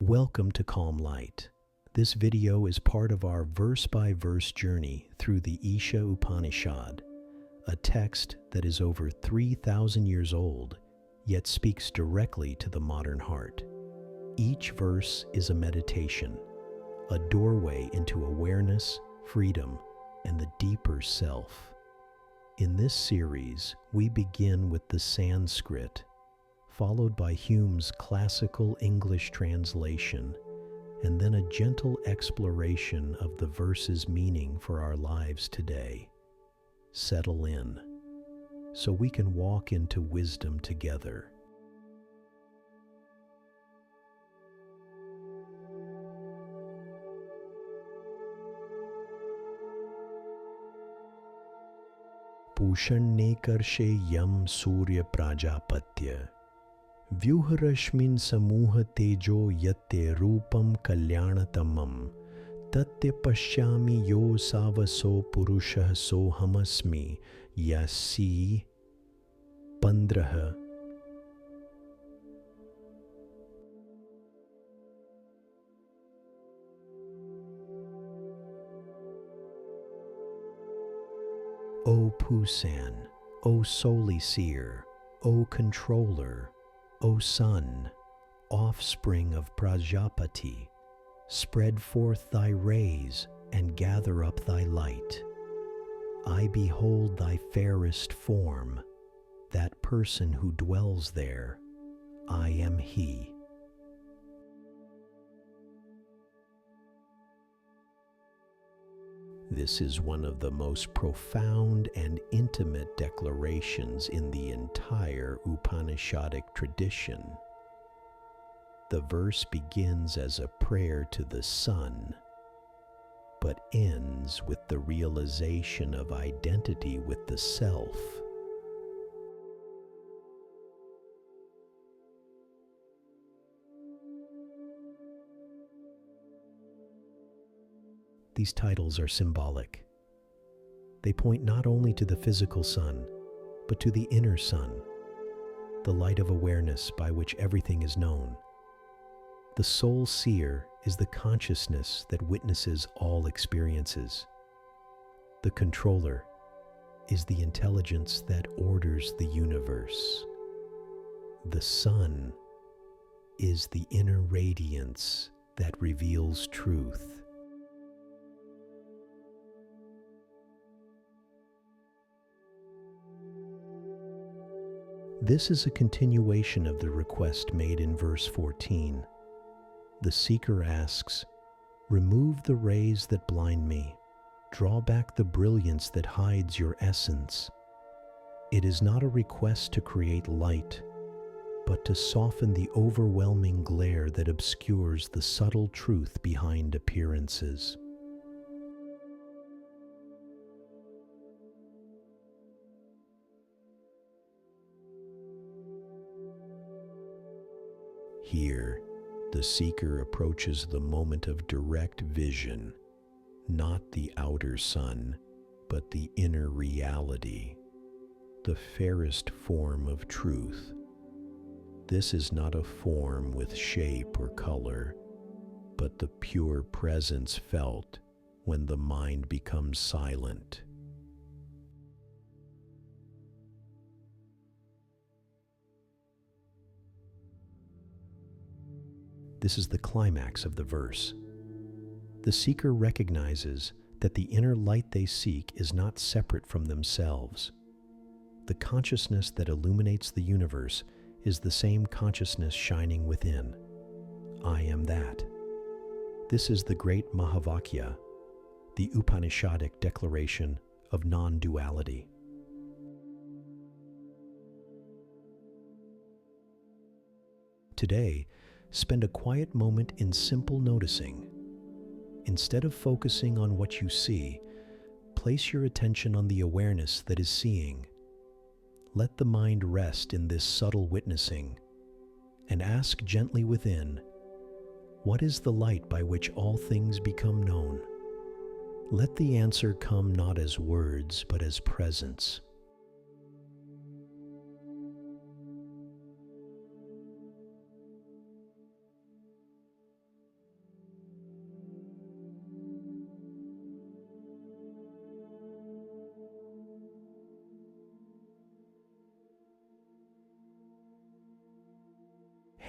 Welcome to Calm Light. This video is part of our verse-by-verse journey through the Isha Upanishad, a text that is over 3,000 years old, yet speaks directly to the modern heart. Each verse is a meditation, a doorway into awareness, freedom, and the deeper self. In this series, we begin with the Sanskrit, followed by Hume's classical English translation, and then a gentle exploration of the verse's meaning for our lives today. Settle in, so we can walk into wisdom together. Pushanekarshe yam surya prajapatya Vyuharashmin samuha tejo yatte rupam kalyanattamam tatte pashyami yo savaso purushah sohamasmi yasi 15 O Pusan, O Solely Seer, O Controller, O Sun, offspring of Prajapati, spread forth thy rays and gather up thy light. I behold thy fairest form, that person who dwells there, I am he. This is one of the most profound and intimate declarations in the entire Upanishadic tradition. The verse begins as a prayer to the sun, but ends with the realization of identity with the self. These titles are symbolic. They point not only to the physical sun, but to the inner sun, the light of awareness by which everything is known. The soul seer is the consciousness that witnesses all experiences. The controller is the intelligence that orders the universe. The sun is the inner radiance that reveals truth. This is a continuation of the request made in verse 14. The seeker asks, "Remove the rays that blind me. Draw back the brilliance that hides your essence." It is not a request to create light, but to soften the overwhelming glare that obscures the subtle truth behind appearances. Here, the seeker approaches the moment of direct vision, not the outer sun, but the inner reality, the fairest form of truth. This is not a form with shape or color, but the pure presence felt when the mind becomes silent. This is the climax of the verse. The seeker recognizes that the inner light they seek is not separate from themselves. The consciousness that illuminates the universe is the same consciousness shining within. I am that. This is the great Mahavakya, the Upanishadic declaration of non-duality. Today, spend a quiet moment in simple noticing. Instead of focusing on what you see, place your attention on the awareness that is seeing. Let the mind rest in this subtle witnessing, and ask gently within, what is the light by which all things become known? Let the answer come not as words, but as presence.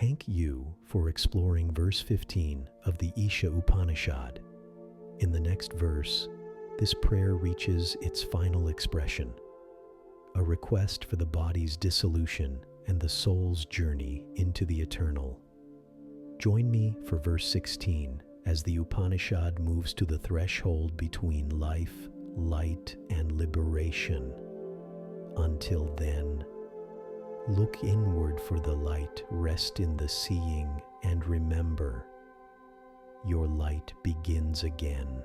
Thank you for exploring verse 15 of the Isha Upanishad. In the next verse, this prayer reaches its final expression, a request for the body's dissolution and the soul's journey into the eternal. Join me for verse 16 as the Upanishad moves to the threshold between life, light, and liberation. Until then, look inward for the light, rest in the seeing, and remember, your light begins again.